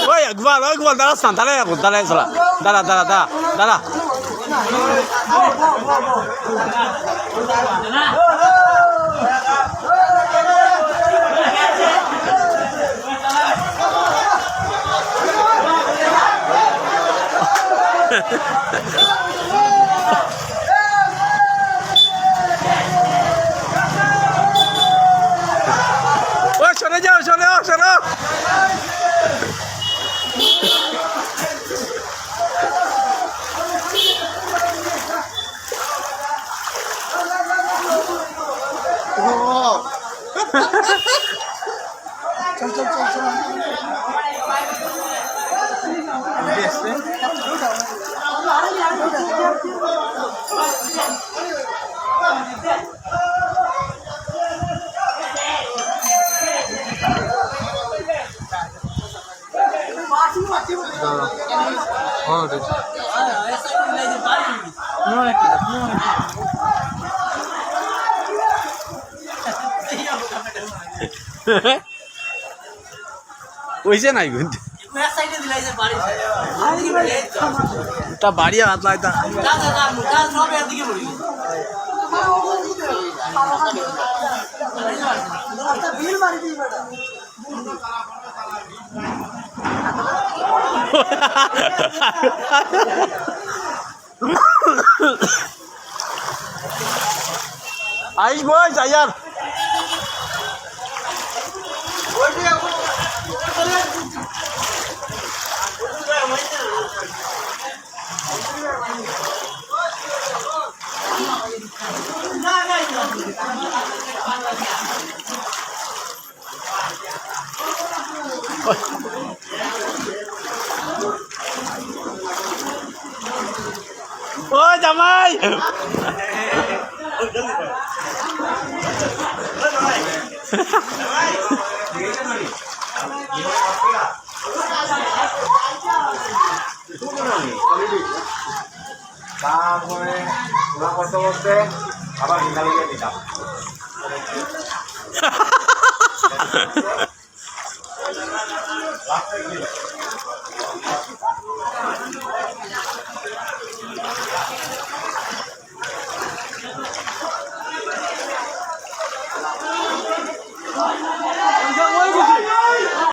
ওই গোপাল দাঁড়াস না দাঁড়ায় চলা দাঁড়া ওই সরে যাও সরো ওইছে নাই কিন্তু তা বাড়ি হাত লাইতা আইস বই যাইয়ার ও জামাই তারপরে ওরা করতে করতে আবার হিন্দালিকে দিতাম